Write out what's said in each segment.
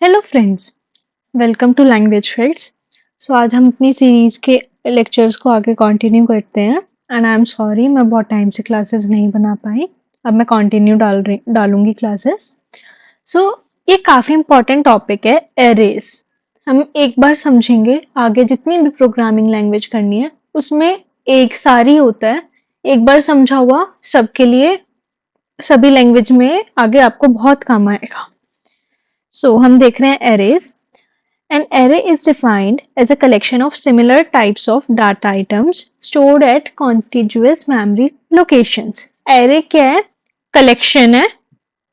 Hello friends, welcome to language facts. So आज हम अपनी सीरीज़ के लेक्चर्स को आगे कंटिन्यू करते हैं। एंड आई एम सॉरी, मैं बहुत टाइम से क्लासेस नहीं बना पाई। अब मैं कंटिन्यू डालूंगी क्लासेस। सो ये काफ़ी इंपॉर्टेंट टॉपिक है, एरेज। हम एक बार समझेंगे, आगे जितनी भी प्रोग्रामिंग लैंग्वेज करनी है उसमें एक सारी होता है। एक बार समझा हुआ सबके लिए, सभी लैंग्वेज में आगे आपको बहुत काम आएगा। सो हम देख रहे हैं arrays. An array is defined as a collection of similar types of data items stored at contiguous memory locations. Array क्या है? Collection है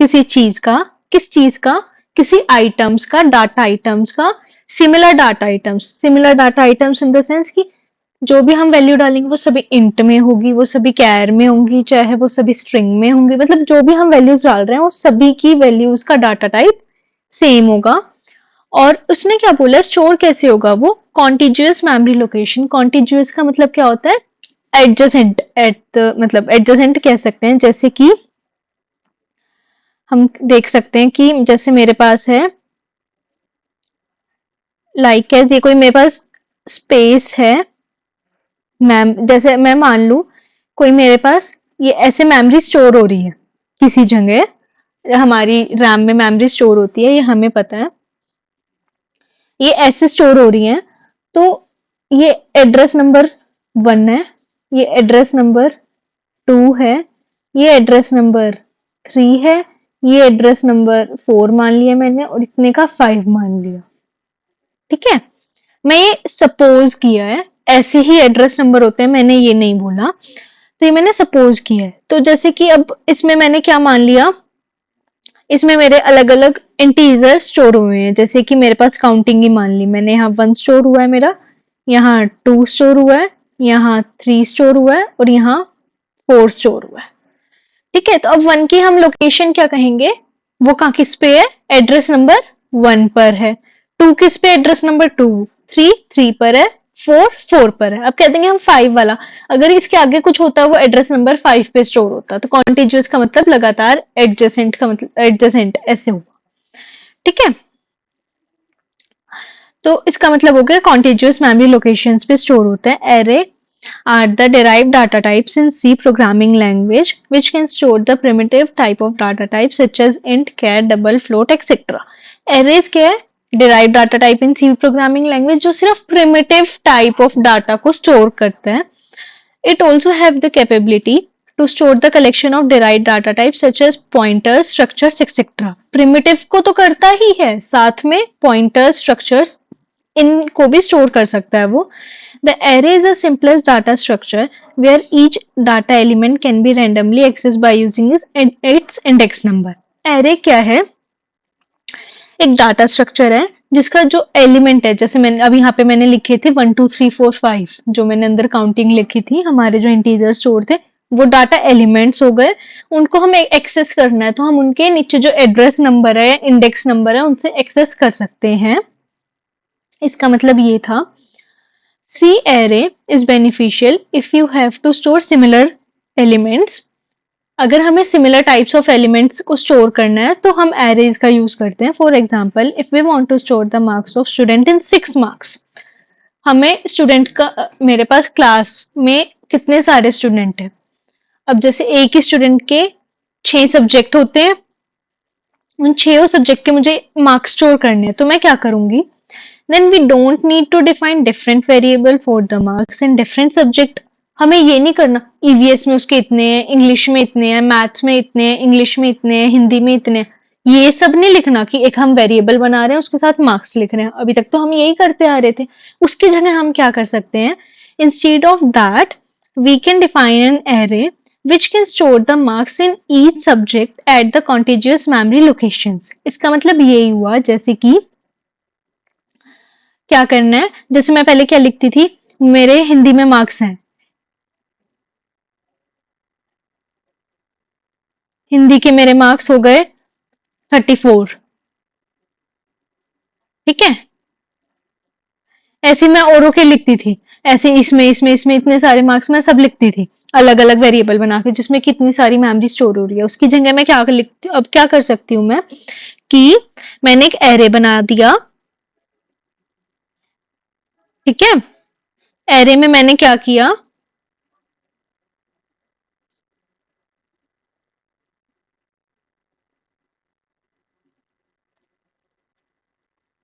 किसी चीज का, किस चीज का? किसी आइटम्स का, डाटा आइटम्स का, similar data items. Similar data items in the sense कि जो भी हम वैल्यू डालेंगे वो सभी इंट में होगी, वो सभी कैर में होंगी, चाहे वो सभी स्ट्रिंग में होंगी। मतलब जो भी हम वैल्यूज डाल रहे हैं वो सभी की वैल्यूज का डाटा टाइप सेम होगा। और उसने क्या बोला, स्टोर कैसे होगा वो? Contiguous memory location. कॉन्टिग्यूअस का मतलब क्या होता है? एडजेसेंट। मतलब एडजेसेंट कह सकते हैं। जैसे कि हम देख सकते हैं कि जैसे मेरे पास है लाइक ये कोई मेरे पास स्पेस है मैम, जैसे मैं मान लूं कोई मेरे पास ये ऐसे मेमोरी स्टोर हो रही है किसी जगह। हमारी रैम में मेमोरी स्टोर होती है, ये हमें पता है। ये ऐसे स्टोर हो रही हैं। तो ये एड्रेस नंबर 1 है, ये एड्रेस नंबर 2 है, ये एड्रेस नंबर 3 है, ये एड्रेस नंबर 4 मान लिया मैंने और इतने का 5 मान लिया। ठीक है, मैं ये सपोज किया है। ऐसे ही एड्रेस नंबर होते हैं, मैंने ये नहीं बोला। तो ये मैंने सपोज किया है। तो जैसे कि अब इसमें मैंने क्या मान लिया, इसमें मेरे अलग अलग इंटीजर स्टोर हुए हैं। जैसे कि मेरे पास काउंटिंग ही मान ली मैंने, यहाँ 1 स्टोर हुआ है मेरा, यहाँ 2 स्टोर हुआ है, यहाँ 3 स्टोर हुआ है और यहाँ 4 स्टोर हुआ है। ठीक है, तो अब 1 की हम लोकेशन क्या कहेंगे? वो कहाँ किस पे है? एड्रेस नंबर 1 पर है। 2 किस पे? Address number 2। 3 पर है। 4 पर है। अब कह देंगे हम 5 वाला, अगर इसके आगे कुछ होता वो एड्रेस नंबर 5 पे स्टोर होता। तो कॉन्टिग्यूअस का मतलब लगातार, एडजेसेंट का मतलब एडजेसेंट, ऐसे हुआ। ठीक है, तो इसका मतलब हो गया कॉन्टिग्यूअस मेमोरी लोकेशंस पे स्टोर होता है। Array are the derived data types in C programming language which can store the primitive type of data types such as int, char, double, float, etc. Arrays क्या है? Derived data type in C programming language जो सिर्फ primitive type of data को store करता है। It also have the capability to store the collection of derived data types such as pointers, structures, etc. Primitive को तो करता ही है, साथ में pointers, structures इनको भी स्टोर कर सकता है वो। The array is the simplest data structure where each data element can be randomly accessed by using its index number. Array क्या है? एक डाटा स्ट्रक्चर है जिसका जो एलिमेंट है, जैसे मैंने अब यहाँ पे मैंने लिखे थे 1 2 3 4 5, जो मैंने अंदर काउंटिंग लिखी थी, हमारे जो इंटीजर स्टोर थे वो डाटा एलिमेंट्स हो गए। उनको हमें एक्सेस करना है तो हम उनके नीचे जो एड्रेस नंबर है, इंडेक्स नंबर है, उनसे एक्सेस कर सकते हैं। इसका मतलब ये था, C array is beneficial if you have to store similar elements. अगर हमें similar types of elements को store करना है तो हम arrays का use करते हैं। For example, if we want to store the marks of student in 6 marks, हमें student का, मेरे पास class में कितने सारे student हैं? अब जैसे एक ही student के 6 subject होते हैं, उन 6 सब्जेक्ट के मुझे मार्क्स स्टोर करने हैं, तो मैं क्या करूंगी? Then we don't need to define different variable for the marks in different subject. हमें ये नहीं करना EVS में उसके इतने हैं, इंग्लिश में इतने हैं, मैथ्स में इतने हैं, इंग्लिश में इतने हैं, हिंदी में इतने हैं। ये सब नहीं लिखना कि एक हम वेरिएबल बना रहे हैं उसके साथ मार्क्स लिख रहे हैं। अभी तक तो हम यही करते आ रहे थे। उसकी जगह हम क्या कर सकते हैं? Instead of that, we can define an array which can store the marks in each subject at the contiguous memory locations. इसका मतलब यही हुआ, जैसे कि क्या करना है, जैसे मैं पहले क्या लिखती थी, मेरे हिंदी में मार्क्स हैं, हिंदी के मेरे मार्क्स हो गए 34। ठीक है, ऐसे मैं औरों के लिखती थी, ऐसे इसमें इसमें इसमें इतने सारे मार्क्स मैं सब लिखती थी अलग अलग वेरिएबल बना के, जिसमें कितनी सारी मेमोरी स्टोर हो रही है। उसकी जगह मैं क्या लिखती, अब क्या कर सकती हूँ मैं कि मैंने एक एरे बना दिया, ठीक है। एरे में मैंने क्या किया,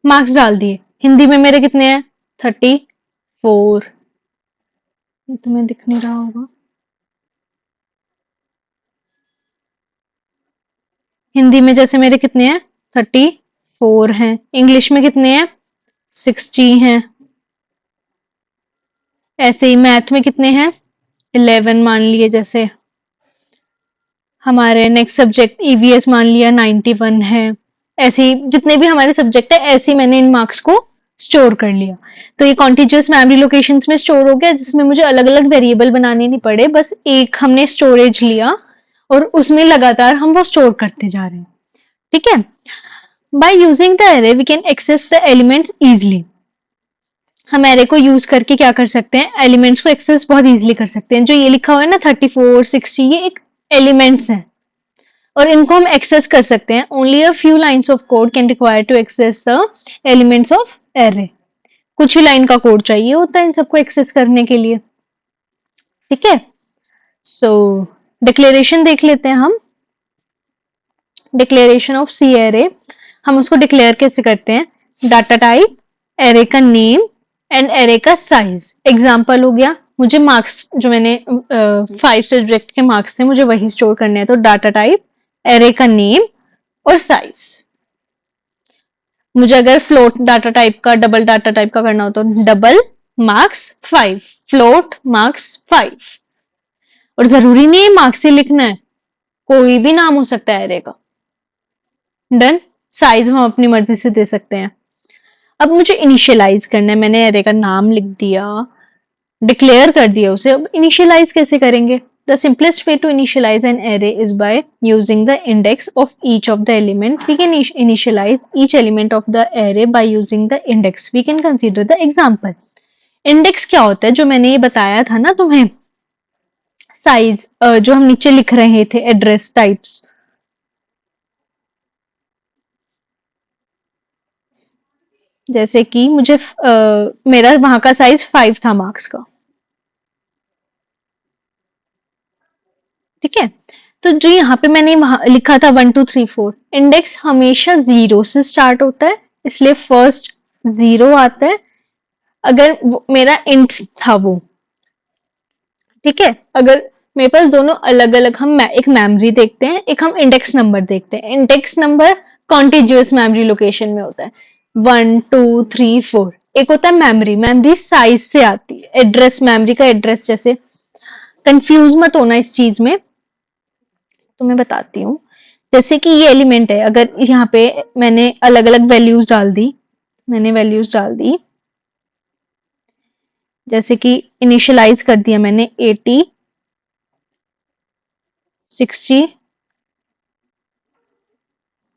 मार्क्स डाल दिए। हिंदी में मेरे कितने हैं, 34। ये तुम्हें दिख नहीं रहा होगा। हिंदी में जैसे मेरे कितने हैं, 34 हैं। इंग्लिश में कितने हैं, 60 हैं। ऐसे ही मैथ में कितने हैं, 11 मान लिए। जैसे हमारे नेक्स्ट सब्जेक्ट ईवीएस मान लिया, 91 है। ऐसे ही जितने भी हमारे सब्जेक्ट है, ऐसे ही मैंने इन मार्क्स को स्टोर कर लिया। तो ये कॉन्टिन्यूअस मेमोरी लोकेशंस में स्टोर हो गया, जिसमें मुझे अलग अलग वेरिएबल बनाने नहीं पड़े, बस एक हमने स्टोरेज लिया और उसमें लगातार हम वो स्टोर करते जा रहे हैं, ठीक है। By using the array we can access the elements easily. हम एरे को यूज करके क्या कर सकते हैं, एलिमेंट्स को एक्सेस बहुत इजीली कर सकते हैं। जो ये लिखा हुआ है ना 34, 60, ये एक एलिमेंट्स हैं और इनको हम एक्सेस कर सकते हैं। Only a few lines of code can require to access the elements of array. कुछ ही लाइन का कोड चाहिए होता है इन सबको एक्सेस करने के लिए, ठीक है। सो डिक्लेरेशन देख लेते हैं हम। डिक्लेरेशन ऑफ सी एरे, हम उसको डिक्लेयर कैसे करते हैं, डाटा टाइप, एरे का नेम एंड एरे का साइज। एग्जाम्पल हो गया, मुझे मार्क्स जो मैंने 5 सब्जेक्ट के मार्क्स थे मुझे वही स्टोर करने हैं, तो डाटा टाइप, एरे का नेम और साइज। मुझे अगर फ्लोट डाटा टाइप का, डबल डाटा टाइप का करना हो तो डबल मार्क्स 5, फ्लोट मार्क्स 5। और जरूरी नहीं है मार्क्स से लिखना है, कोई भी नाम हो सकता है एरे का। डन। साइज हम अपनी मर्जी से दे सकते हैं। अब मुझे इनिशियलाइज करना है, मैंने एरे का नाम लिख दिया, डिक्लेयर कर दिया उसे। अब इनिशियलाइज कैसे करेंगे, the simplest way to initialise an array is by using the index of each of the element. We can initialise each element of the array by using the index. We can consider the example. Index क्या होता है, जो मैंने ये बताया था ना तुम्हें, साइज, जो हम नीचे लिख रहे थे, एड्रेस टाइप्स। जैसे कि मुझे मेरा वहां का साइज 5 था मार्क्स का, ठीक है। तो जो यहाँ पे मैंने वहां लिखा था 1 2 3 4, इंडेक्स हमेशा 0 से स्टार्ट होता है, इसलिए फर्स्ट 0 आता है। अगर मेरा इंट था वो, ठीक है। अगर मेरे पास दोनों अलग अलग, हम एक मेमोरी देखते हैं, एक हम इंडेक्स नंबर देखते हैं। Index number continuous memory location में होता है, 1 2 3 4। एक होता है मेमोरी, मेमोरी साइज से आती है, एड्रेस, मेमोरी का एड्रेस। जैसे कंफ्यूज मत होना इस चीज में, तो मैं बताती हूँ। जैसे कि ये एलिमेंट है, अगर यहाँ पे मैंने अलग अलग वैल्यूज डाल दी, मैंने वैल्यूज डाल दी, जैसे कि इनिशियलाइज कर दिया मैंने 80, 60,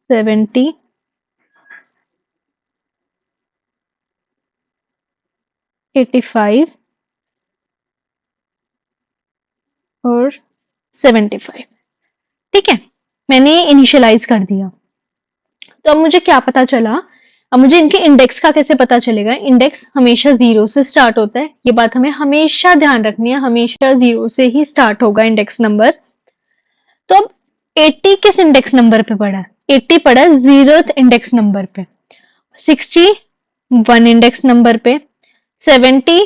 70, 85 और 75, ठीक है। मैंने इनिशियलाइज कर दिया। तो अब मुझे क्या पता चला, अब मुझे इनके इंडेक्स का कैसे पता चलेगा। इंडेक्स हमेशा 0 से स्टार्ट होता है, ये बात हमें हमेशा ध्यान रखनी है, हमेशा 0 से ही स्टार्ट होगा इंडेक्स नंबर। तो अब 80 किस इंडेक्स नंबर पे पड़ा है, 80 पड़ा है 0th इंडेक्स नंबर पे, 60 1 इंडेक्स नंबर पे, 70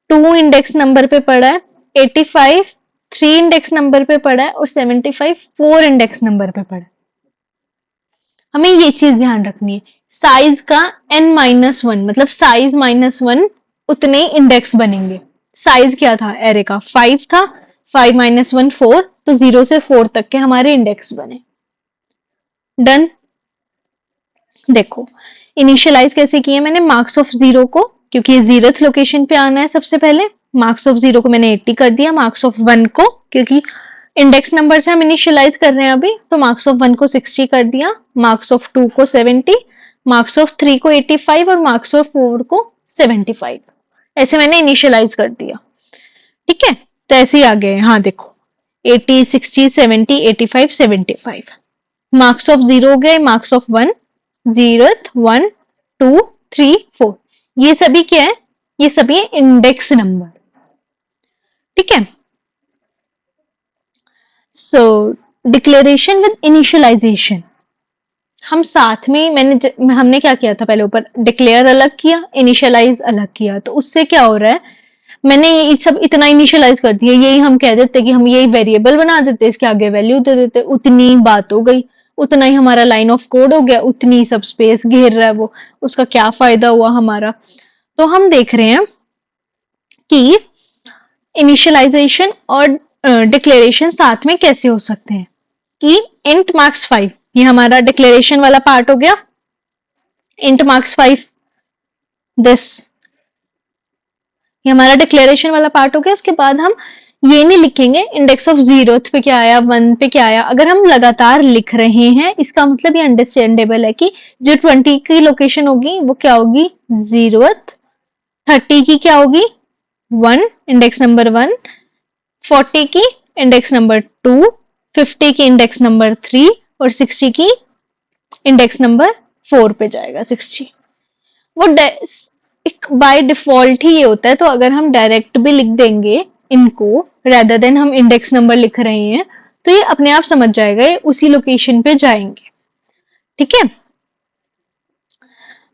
2 इंडेक्स नंबर पे पड़ा है, 85 3 इंडेक्स नंबर पे पड़ा है और 75 4 इंडेक्स नंबर पे पड़ा है। हमें ये चीज ध्यान रखनी है, साइज का n-1, मतलब साइज -1 उतने इंडेक्स बनेंगे। साइज क्या था एरे का, 5 था, 5 -1 4, तो 0 से 4 तक के हमारे इंडेक्स बने। डन। देखो इनिशियलाइज कैसे किए मैंने, मार्क्स ऑफ 0 को, क्योंकि ये 0th लोकेशन पे आना है सबसे पहले, मार्क्स ऑफ 0 को मैंने 80 कर दिया। मार्क्स ऑफ 1 को, क्योंकि इंडेक्स नंबर से हम इनिशियलाइज कर रहे हैं अभी, तो मार्क्स ऑफ 1 को 60 कर दिया, मार्क्स ऑफ 2 को 70, मार्क्स ऑफ 3 को 85 और मार्क्स ऑफ 4 को 75। ऐसे मैंने इनिशियलाइज कर दिया, ठीक है। तो ऐसे ही आ गए, हाँ देखो 80 60 70 85 75। मार्क्स ऑफ 0 हो गए, मार्क्स ऑफ 1, 0th 1 2 3 4, ये सभी क्या है, ये सभी इंडेक्स नंबर। ठीक है। सो डिक्लेरेशन विद इनिशियलाइजेशन, हम साथ में हमने क्या किया था, पहले ऊपर डिक्लेयर अलग किया, इनिशियलाइज अलग किया, तो उससे क्या हो रहा है, मैंने ये सब इतना इनिशियलाइज कर दिया, यही हम कह देते कि हम यही वेरिएबल बना देते, इसके आगे वैल्यू दे देते, उतनी बात हो गई, उतना ही हमारा लाइन ऑफ कोड हो गया, उतनी सब स्पेस घेर रहा है वो, उसका क्या फायदा हुआ हमारा। तो हम देख रहे हैं कि इनिशियलाइजेशन और डिक्लेरेशन साथ में कैसे हो सकते हैं। कि इंट मार्क्स 5, ये हमारा डिक्लेरेशन वाला पार्ट हो गया, इंट मार्क्स 5 दिस, ये हमारा डिक्लेरेशन वाला पार्ट हो गया। उसके बाद हम ये नहीं लिखेंगे इंडेक्स ऑफ 0th पे क्या आया, 1 पे क्या आया, अगर हम लगातार लिख रहे हैं इसका मतलब ये अंडरस्टैंडेबल है कि जो 20 की लोकेशन होगी वो क्या होगी 0th, 30 की क्या होगी 1 इंडेक्स नंबर 1, 40 की इंडेक्स नंबर 2, 50 की इंडेक्स नंबर 3 और 60 की इंडेक्स नंबर 4 पे जाएगा 60। वो एक बाय डिफॉल्ट ही ये होता है, तो अगर हम डायरेक्ट भी लिख देंगे इनको रेदर देन हम इंडेक्स नंबर लिख रहे हैं, तो ये अपने आप समझ जाएगा, ये उसी लोकेशन पे जाएंगे। ठीक है।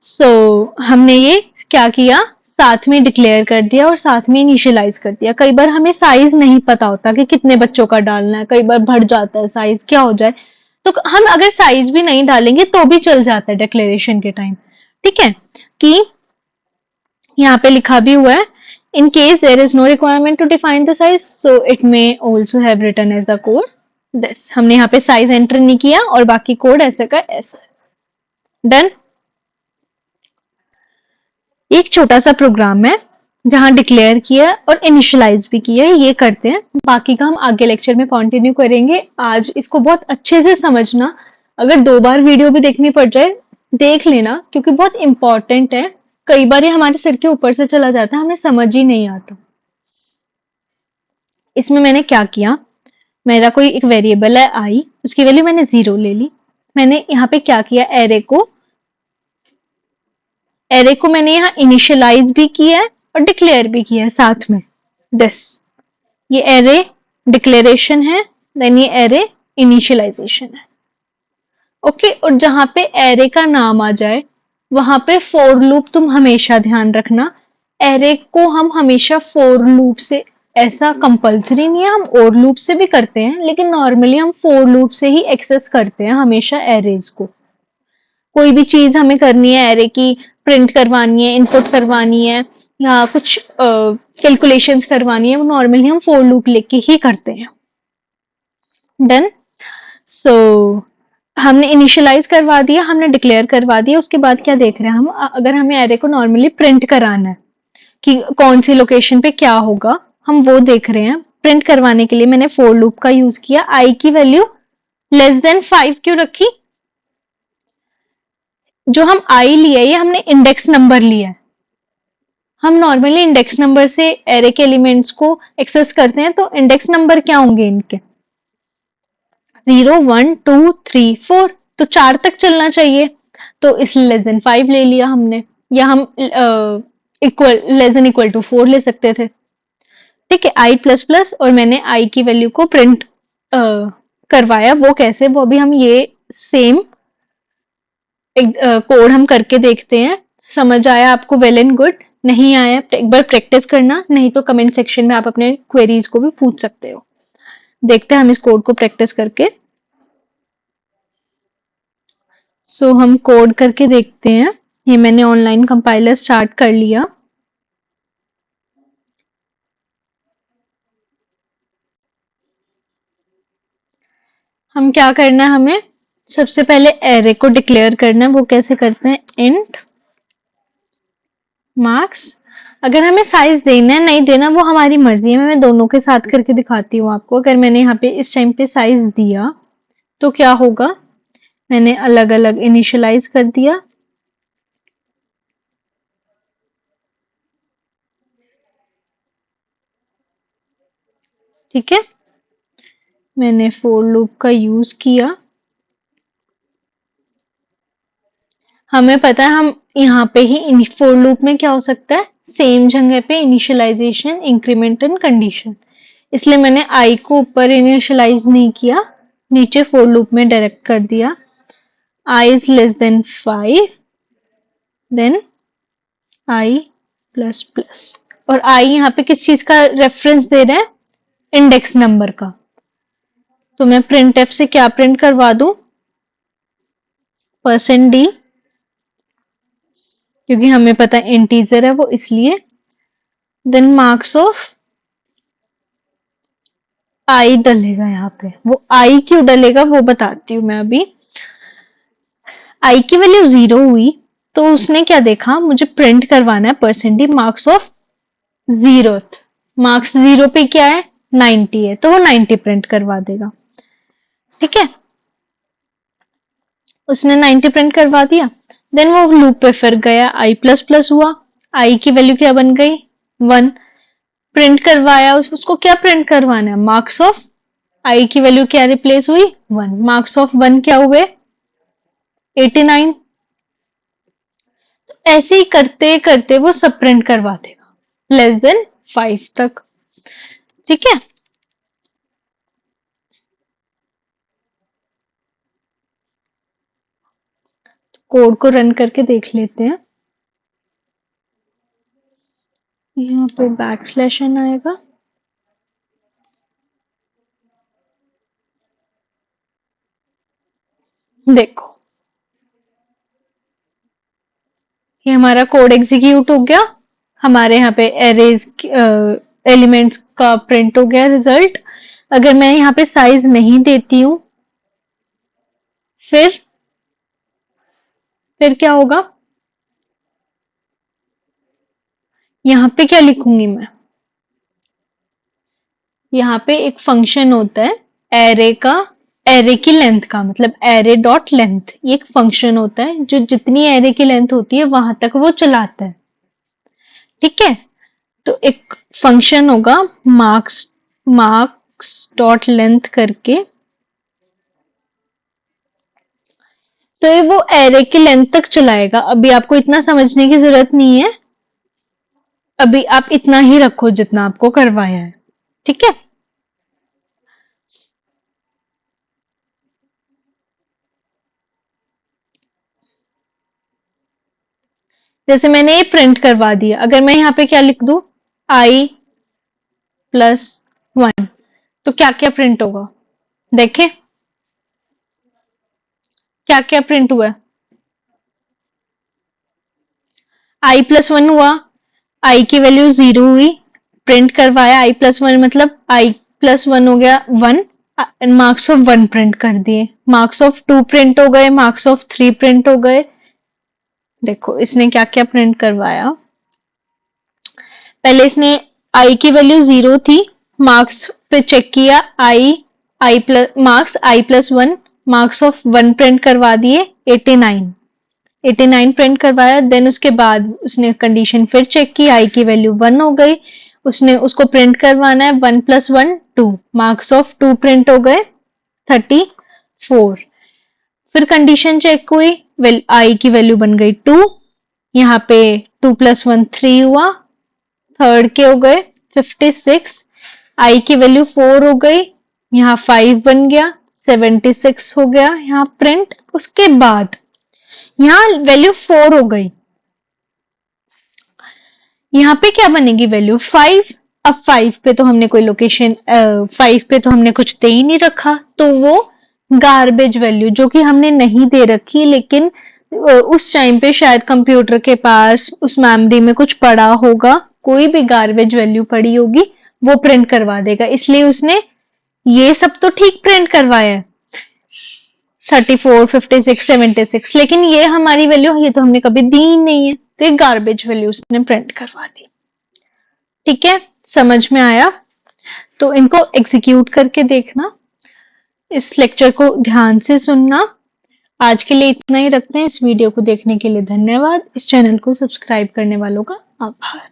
सो हमने ये क्या किया, साथ में डिक्लेयर कर दिया और साथ में इनिशियलाइज कर दिया। कई बार हमें साइज नहीं पता होता कि कितने बच्चों का डालना है, कई बार बढ़ जाता है साइज, क्या हो जाए, तो हम अगर साइज भी नहीं डालेंगे तो भी चल जाता है डिक्लेरेशन के टाइम। ठीक है। कि यहाँ पे लिखा भी हुआ है, in case there is no requirement to define the size, so it may also have written as the code this। हमने यहाँ पे साइज एंटर नहीं किया और बाकी कोड ऐसे का ऐसा। डन। एक छोटा सा प्रोग्राम है जहां डिक्लेयर किया और इनिशियलाइज भी किया है, ये करते हैं, बाकी का हम आगे लेक्चर में कंटिन्यू करेंगे। आज इसको बहुत अच्छे से समझना, अगर 2 बार वीडियो भी देखनी पड़ जाए देख लेना, क्योंकि बहुत इंपॉर्टेंट है। कई बार ये हमारे सिर के ऊपर से चला जाता है, हमें समझ ही नहीं आता। इसमें मैंने क्या किया, मेरा कोई एक वेरिएबल है आई, उसकी वैल्यू मैंने 0 ले ली। मैंने यहाँ पे क्या किया, एरे को मैंने यहाँ इनिशियलाइज भी किया है और डिक्लेयर भी किया है साथ में दिस। ये एरे डिक्लेरेशन है, देन ये एरे इनिशियलाइजेशन है। ओके। और जहां पे एरे का नाम आ जाए वहां पे फॉर लूप तुम हमेशा ध्यान रखना, एरे को हम हमेशा फॉर लूप से, ऐसा कंपलसरी नहीं है, हम और लूप से भी करते हैं, लेकिन नॉर्मली हम फॉर लूप से ही एक्सेस करते हैं हमेशा एरेज को। कोई भी चीज हमें करनी है एरे की, प्रिंट करवानी है, इनपुट करवानी है, या कुछ कैलकुलेशंस करवानी है, वो नॉर्मली हम फॉर लूप लेके ही करते हैं। डन। सो हमने इनिशियलाइज करवा दिया, हमने डिक्लेयर करवा दिया, उसके बाद क्या देख रहे हैं हम, अगर हमें एरे को नॉर्मली प्रिंट कराना है कि कौन सी लोकेशन पे क्या होगा, हम वो देख रहे हैं। प्रिंट करवाने के लिए मैंने फॉर लूप का यूज किया, आई की वैल्यू लेस देन 5 क्यों रखी, जो हम आई लिया ये हमने इंडेक्स नंबर लिया है। हम नॉर्मली इंडेक्स नंबर से एरे के एलिमेंट्स को एक्सेस करते हैं, तो इंडेक्स नंबर क्या होंगे इनके 0 1 2 3 4, तो 4 तक चलना चाहिए, तो इसलिए लेस देन 5 ले लिया हमने, या हम equal less than equal to 4 ले सकते थे। ठीक है। आई प्लस प्लस, और मैंने आई की वैल्यू को प्रिंट करवाया, वो कैसे, वो भी हम ये सेम कोड हम करके देखते हैं। समझ आया आपको, वेल एंड गुड, नहीं आया एक बार प्रैक्टिस करना, नहीं तो कमेंट सेक्शन में आप अपने क्वेरीज को भी पूछ सकते हो। देखते हैं हम इस कोड को प्रैक्टिस करके। सो हम कोड करके देखते हैं। ये मैंने ऑनलाइन कंपाइलर स्टार्ट कर लिया। हम क्या करना है, हमें सबसे पहले एरे को डिक्लेयर करना है, वो कैसे करते हैं, इंट मार्क्स। अगर हमें साइज देना है नहीं देना वो हमारी मर्जी है, मैं दोनों के साथ करके दिखाती हूँ आपको। अगर मैंने यहाँ पे इस टाइम पे साइज दिया तो क्या होगा, मैंने अलग अलग इनिशियलाइज कर दिया। ठीक है। मैंने फॉर लूप का यूज किया, हमें पता है हम यहाँ पे ही फॉर लूप में क्या हो सकता है, सेम जगह पे इनिशियलाइजेशन, इंक्रीमेंट एंड कंडीशन, इसलिए मैंने आई को ऊपर इनिशियलाइज नहीं किया, नीचे फॉर लूप में डायरेक्ट कर दिया। I is less than 5, then I plus plus, और I यहाँ पे किस चीज का रेफरेंस दे रहे हैं, इंडेक्स नंबर का। तो मैं प्रिंट एफ से क्या प्रिंट करवा दूं, %d, क्योंकि हमें पता है इंटीजर है वो, इसलिए। देन मार्क्स ऑफ I डलेगा यहाँ पे, वो I क्यों डलेगा वो बताती हूँ मैं अभी। I की वैल्यू 0 हुई तो उसने क्या देखा, मुझे प्रिंट करवाना है %d marks of 0th, marks 0 पे क्या है, 90 है, तो वो 90 प्रिंट करवा देगा। ठीक है, उसने 90 प्रिंट करवा दिया। देन वो लूप पे फिर गया, I प्लस प्लस हुआ, I की वैल्यू क्या बन गई, 1, प्रिंट करवाया, उसको क्या प्रिंट करवाना है, मार्क्स ऑफ I की वैल्यू क्या रिप्लेस हुई, 1, मार्क्स ऑफ 1 क्या हुए, 89। तो ऐसे ही करते करते वो सब प्रिंट करवा देगा लेस देन 5 तक। ठीक है, कोड को रन करके देख लेते हैं। यहाँ पे बैकस्लैश n आएगा, देखो ये हमारा कोड एग्जीक्यूट हो गया, हमारे यहाँ पे एरेज एलिमेंट्स का प्रिंट हो गया रिजल्ट। अगर मैं यहाँ पे साइज नहीं देती हूं फिर क्या होगा, यहाँ पे क्या लिखूंगी मैं, यहाँ पे एक फंक्शन होता है एरे का, एरे की लेंथ का मतलब एरे डॉट लेंथ, ये एक फंक्शन होता है जो जितनी एरे की लेंथ होती है वहां तक वो चलाता है। ठीक है, तो एक फंक्शन होगा मार्क्स डॉट लेंथ करके, तो ये वो एरे की लेंथ तक चलाएगा। अभी आपको इतना समझने की जरूरत नहीं है, अभी आप इतना ही रखो जितना आपको करवाया है। ठीक है, जैसे मैंने ये प्रिंट करवा दिया, अगर मैं यहाँ पे क्या लिख दूं, I प्लस 1, तो क्या क्या प्रिंट होगा, देखें क्या क्या प्रिंट हुआ है, I प्लस 1 हुआ, I की वैल्यू 0 हुई, प्रिंट करवाया I प्लस 1 मतलब I प्लस 1 हो गया 1, मार्क्स ऑफ 1 प्रिंट कर दिए, मार्क्स ऑफ 2 प्रिंट हो गए, मार्क्स ऑफ 3 प्रिंट हो गए। देखो इसने क्या क्या प्रिंट करवाया, पहले इसने I की वैल्यू 0 थी, मार्क्स पे चेक किया, I plus marks I plus 1, marks of 1 print करवा दिए 89 प्रिंट करवाया। देन उसके बाद उसने कंडीशन फिर चेक की, I की वैल्यू 1 हो गई, उसने उसको प्रिंट करवाना है 1 प्लस 1 2, मार्क्स ऑफ 2 प्रिंट हो गए 34। फिर कंडीशन चेक हुई, I की वैल्यू बन गई 2, यहाँ पे 2 प्लस 1 3 हुआ, थर्ड के हो गए 56, I की वैल्यू 4 हो गई, यहाँ 5 बन गया 76 हो गया यहाँ प्रिंट। उसके बाद यहाँ वैल्यू 4 हो गई, यहाँ पे क्या बनेगी वैल्यू 5। अब 5 पे तो हमने कोई लोकेशन 5 पे तो हमने कुछ दे ही नहीं रखा, तो वो गार्बेज वैल्यू जो कि हमने नहीं दे रखी, लेकिन उस टाइम पे शायद कंप्यूटर के पास उस मेमोरी में कुछ पड़ा होगा, कोई भी गार्बेज वैल्यू पड़ी होगी वो प्रिंट करवा देगा, इसलिए उसने ये सब तो ठीक प्रिंट करवाया है 34 56 76, लेकिन ये हमारी वैल्यू, ये तो हमने कभी दी ही नहीं है, तो एक गार्बेज वैल्यू उसने प्रिंट करवा दी। ठीक है, समझ में आया, तो इनको एग्जीक्यूट करके देखना, इस लेक्चर को ध्यान से सुनना। आज के लिए इतना ही रखते हैं, इस वीडियो को देखने के लिए धन्यवाद, इस चैनल को सब्सक्राइब करने वालों का आभार।